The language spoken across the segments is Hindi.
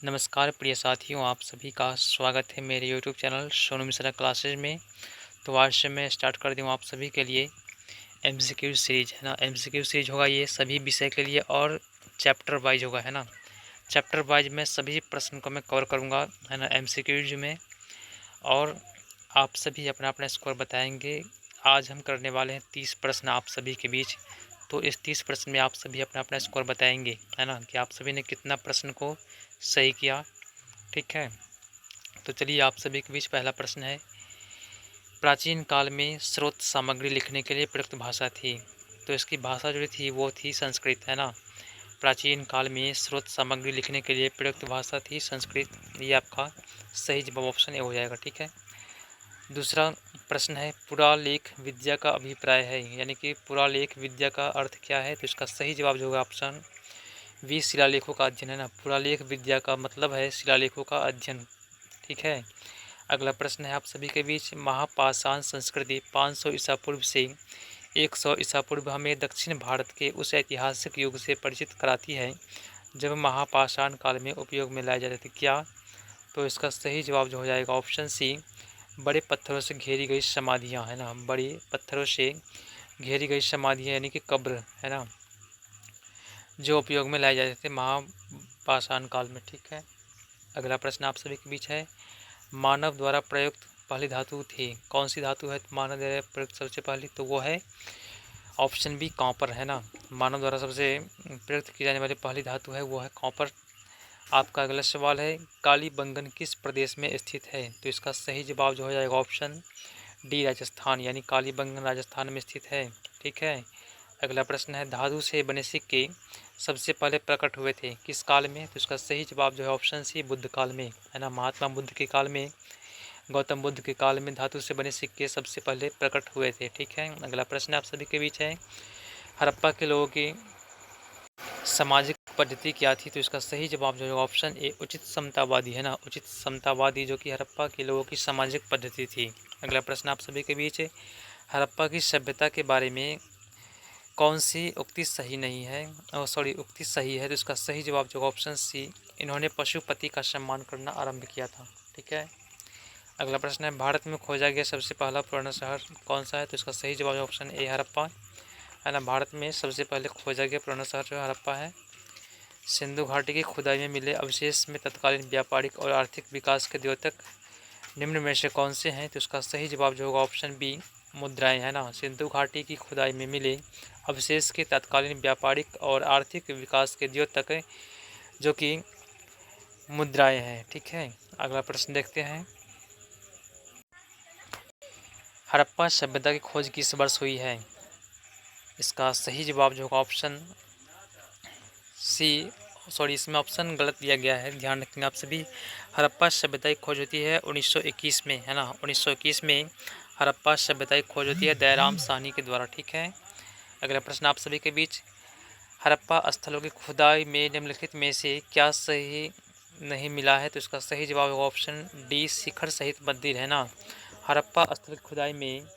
नमस्कार प्रिय साथियों, आप सभी का स्वागत है मेरे YouTube channel Sonu Mishra classes में। तो आज से मैं स्टार्ट कर दूँ आप सभी के लिए एमसीक्यू सीरीज, है ना। एमसीक्यू सीरीज होगा ये सभी विषय के लिए और चैप्टर वाइज होगा, है ना। चैप्टर वाइज में सभी प्रश्न को मैं कवर करूँगा, है ना, एमसीक्यूज में। और आप सभी अपना अपना स्कोर बताएंगे। आज हम करने वाले हैं 30 प्रश्न आप सभी के बीच। तो इस 30 प्रश्न में आप सभी अपना अपना स्कोर बताएंगे, है ना, कि आप सभी ने कितना प्रश्न को सही किया। ठीक है, तो चलिए आप सभी के बीच पहला प्रश्न है, प्राचीन काल में स्रोत सामग्री लिखने के लिए प्रयुक्त भाषा थी। तो इसकी भाषा जो थी वो थी संस्कृत, है ना। प्राचीन काल में स्रोत सामग्री लिखने के लिए प्रयुक्त भाषा थी संस्कृत। ये आपका सही जवाब ऑप्शन ए हो जाएगा। ठीक है, दूसरा प्रश्न है, पुरालेख विद्या का अभिप्राय है, यानी कि पुरालेख विद्या का अर्थ क्या है। तो इसका सही जवाब जो होगा ऑप्शन बी शिलालेखों का अध्ययन, है ना। पुरालेख विद्या का मतलब है शिलालेखों का अध्ययन। ठीक है, अगला प्रश्न है आप सभी के बीच, महापाषाण संस्कृति 500 ईसा पूर्व से 100 ईसा पूर्व हमें दक्षिण भारत के उस ऐतिहासिक युग से परिचित कराती है जब महापाषाण काल में उपयोग में लाए जाते थे। क्या? तो इसका सही जवाब जो हो जाएगा ऑप्शन सी, बड़े पत्थरों से घेरी गई समाधियाँ, है ना। बड़े पत्थरों से घेरी गई समाधियाँ यानी कि कब्र, है ना, जो उपयोग में लाए जाते थे महापाषाण काल में। ठीक है, अगला प्रश्न आप सभी के बीच है, मानव द्वारा प्रयुक्त पहली धातु थी। कौन सी धातु है मानव द्वारा प्रयुक्त सबसे पहली? तो वो है ऑप्शन बी कॉपर, है ना। मानव द्वारा सबसे प्रयुक्त की जाने वाली पहली धातु है वो है कॉपर। आपका अगला सवाल है, कालीबंगन किस प्रदेश में स्थित है। तो इसका सही जवाब जो हो जाएगा ऑप्शन डी राजस्थान, यानी कालीबंगन राजस्थान में स्थित है। ठीक है, अगला प्रश्न है, धातु से बने सिक्के सबसे पहले प्रकट हुए थे किस काल में। तो इसका सही जवाब जो है ऑप्शन सी बुद्ध काल में, है ना। महात्मा बुद्ध के काल में, गौतम बुद्ध के काल में धातु से बने सिक्के सबसे पहले प्रकट हुए थे। ठीक है, अगला प्रश्न आप सभी के बीच है, हड़प्पा के लोगों की सामाजिक पद्धति क्या थी। तो इसका सही जवाब जो है ऑप्शन ए उचित समतावादी, है ना। उचित समतावादी जो कि हड़प्पा के लोगों की सामाजिक पद्धति थी। अगला प्रश्न आप सभी के बीच है, हड़प्पा की सभ्यता के बारे में कौन सी उक्ति सही नहीं है, उक्ति सही है। तो इसका सही जवाब जो ऑप्शन सी, इन्होंने पशुपति का सम्मान करना आरंभ किया था। ठीक है, अगला प्रश्न है, भारत में खोजा गया सबसे पहला पुराना शहर कौन सा है। तो इसका सही जवाब ऑप्शन ए हड़प्पा, है ना। भारत में सबसे पहले खोजा गया पुराना शहर जो हड़प्पा है। सिंधु घाटी की खुदाई में मिले अवशेष में तत्कालीन व्यापारिक और आर्थिक विकास के द्योतक निम्न में से कौन से हैं। तो इसका सही जवाब जो होगा ऑप्शन बी मुद्राएं, है ना। सिंधु घाटी की खुदाई में मिले अवशेष के तत्कालीन व्यापारिक और आर्थिक विकास के द्योतक जो कि मुद्राएं हैं। ठीक है, अगला प्रश्न देखते हैं, हड़प्पा सभ्यता की खोज किस वर्ष हुई है। इसका सही जवाब जो होगा ऑप्शन सी, इसमें ऑप्शन गलत दिया गया है, ध्यान रखेंगे आप सभी। हड़प्पा सभ्यता की खोज होती है 1921 में, है ना। 1921 में हड़प्पा सभ्यता की खोज होती है दयाराम साहनी के द्वारा। ठीक है, अगला प्रश्न आप सभी के बीच, हड़प्पा स्थलों की खुदाई में निम्नलिखित में से क्या सही नहीं मिला है। तो इसका सही जवाब होगा ऑप्शन डी शिखर सहित मंदिर, है ना। हड़प्पा स्थल की खुदाई में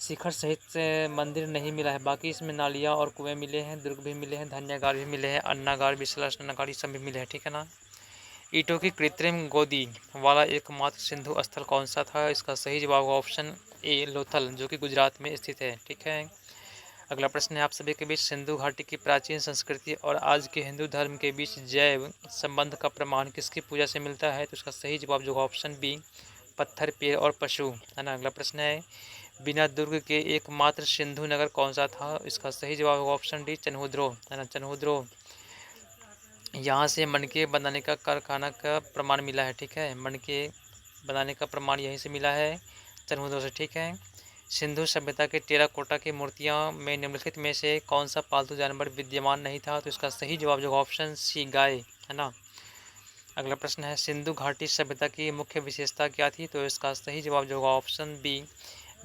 शिखर सहित मंदिर नहीं मिला है, बाकी इसमें नालियाँ और कुएं मिले हैं, दुर्ग भी मिले हैं, धान्यागार भी मिले हैं, अन्नागार विशाल स्नानागार ये सब भी मिले हैं। ठीक है ना। ईंटों की कृत्रिम गोदी वाला एकमात्र सिंधु स्थल कौन सा था। इसका सही जवाब होगा ऑप्शन ए लोथल, जो कि गुजरात में स्थित है। ठीक है, अगला प्रश्न है आप सभी के बीच, सिंधु घाटी की प्राचीन संस्कृति और आज के हिंदू धर्म के बीच जैव संबंध का प्रमाण किसकी पूजा से मिलता है। तो इसका सही जवाब जो होगा ऑप्शन बी पत्थर, पेड़ और पशु, है ना। अगला प्रश्न है, बिना दुर्ग के एकमात्र सिंधु नगर कौन सा था। इसका सही जवाब होगा ऑप्शन डी चनहुद्रो, है ना। चनहुद्रो, यहाँ से मणके बनाने का कारखाना का प्रमाण मिला है। ठीक है, मणके बनाने का प्रमाण यहीं से मिला है, चनहुद्रो से। ठीक है, सिंधु सभ्यता के टेराकोटा की मूर्तियाँ में निम्नलिखित में से कौन सा पालतू जानवर विद्यमान नहीं था। तो इसका सही जवाब जो ऑप्शन सी गाय, है ना। अगला प्रश्न है, सिंधु घाटी सभ्यता की मुख्य विशेषता क्या थी। तो इसका सही जवाब जो होगा ऑप्शन बी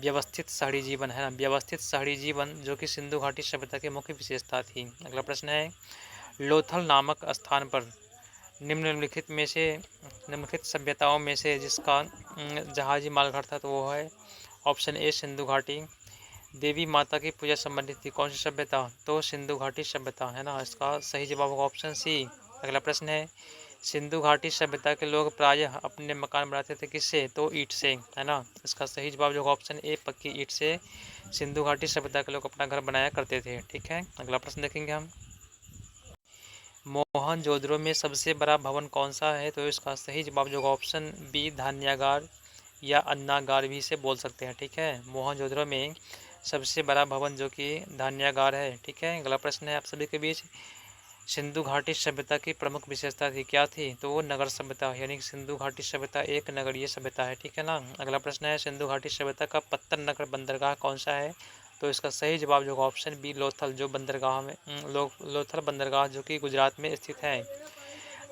व्यवस्थित शहरी जीवन, है ना। व्यवस्थित शहरी जीवन जो कि सिंधु घाटी सभ्यता की मुख्य विशेषता थी। अगला प्रश्न है, लोथल नामक स्थान पर निम्नलिखित सभ्यताओं में से जिसका जहाजी मालघाट था। तो वो है ऑप्शन ए सिंधु घाटी। देवी माता की पूजा संबंधित थी कौन सी सभ्यता। तो सिंधु घाटी सभ्यता, है ना। इसका सही जवाब होगा ऑप्शन सी। अगला प्रश्न है, सिंधु घाटी सभ्यता के लोग प्रायः अपने मकान बनाते थे किससे, तो ईंट से, है ना। इसका सही जवाब जो ऑप्शन ए पक्की ईंट से सिंधु घाटी सभ्यता के लोग अपना घर बनाया करते थे। ठीक है, अगला प्रश्न देखेंगे हम। मोहनजोदड़ो में सबसे बड़ा भवन कौन सा है, तो इसका सही जवाब जो ऑप्शन बी धान्यागार या अन्नागार भी से बोल सकते हैं। ठीक है, मोहनजोदड़ो में सबसे बड़ा भवन जो कि धान्यागार है। ठीक है, अगला प्रश्न है आप सभी के बीच। सिंधु घाटी सभ्यता की प्रमुख विशेषता थी, क्या थी, तो वो नगर सभ्यता, यानी कि सिंधु घाटी सभ्यता एक नगरीय सभ्यता है। ठीक है ना। अगला प्रश्न है सिंधु घाटी सभ्यता का पत्तन नगर बंदरगाह कौन सा है, तो इसका सही जवाब जो ऑप्शन बी लोथल, जो बंदरगाह में लोथल बंदरगाह जो कि गुजरात में स्थित है।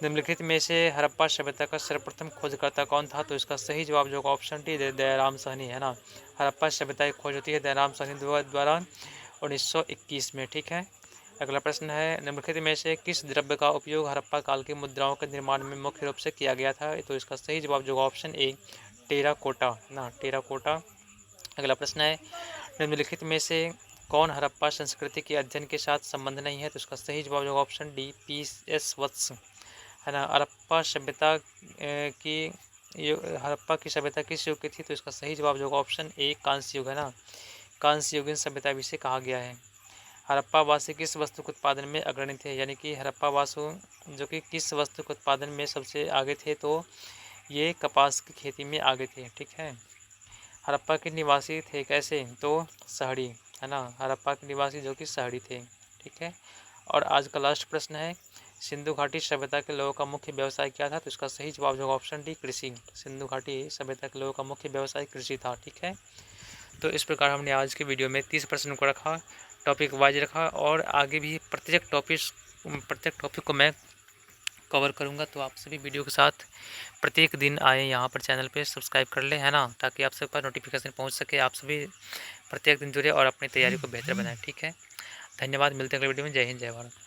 निम्नलिखित में से हड़प्पा सभ्यता का सर्वप्रथम खोजकर्ता कौन था, तो इसका सही जवाब जो ऑप्शन डी दयाराम साहनी, है ना। हड़प्पा सभ्यता की खोज होती है दयाराम साहनी द्वारा 1921 में। ठीक है, अगला प्रश्न है निम्नलिखित में से किस द्रव्य का उपयोग हड़प्पा काल की मुद्राओं के निर्माण में मुख्य रूप से किया गया था, तो इसका सही जवाब जो ऑप्शन ए टेराकोटा, ना टेराकोटा। अगला प्रश्न है निम्नलिखित में से कौन हड़प्पा संस्कृति के अध्ययन के साथ संबंध नहीं है, तो इसका सही जवाब जो ऑप्शन डी पी.एस. वत्स, है ना। हड़प्पा सभ्यता की हड़प्पा की सभ्यता किस युग की थी, तो इसका सही जवाब जो ऑप्शन ए कांस्य युग, है ना। कांस्य युगीन सभ्यता भी से कहा गया है। हड़प्पा वासी किस वस्तु के उत्पादन में अग्रणी थे, यानी कि हड़प्पा वासु जो कि किस वस्तु के उत्पादन में सबसे आगे थे, तो ये कपास की खेती में आगे थे। ठीक है, हड़प्पा के निवासी थे कैसे, तो शहरी, है ना। हड़प्पा के निवासी जो कि शहरी थे। ठीक है, और आज का लास्ट प्रश्न है सिंधु घाटी सभ्यता के लोगों का मुख्य व्यवसाय क्या था, तो इसका सही जवाब जो ऑप्शन डी कृषि। सिंधु घाटी सभ्यता के लोगों का मुख्य व्यवसाय कृषि था। ठीक है, तो इस प्रकार हमने आज के वीडियो में 30 प्रश्न को रखा, टॉपिक वाइज रखा, और आगे भी प्रत्येक टॉपिक को मैं कवर करूंगा। तो आप सभी वीडियो के साथ प्रत्येक दिन आए यहाँ पर चैनल पे सब्सक्राइब कर लें, है ना, ताकि आप सबके पास नोटिफिकेशन पहुँच सके। आप सभी प्रत्येक दिन जुड़े और अपनी तैयारी को बेहतर बनाएं। ठीक है, धन्यवाद, मिलते हैं अगले वीडियो में। जय हिंद, जय भारत।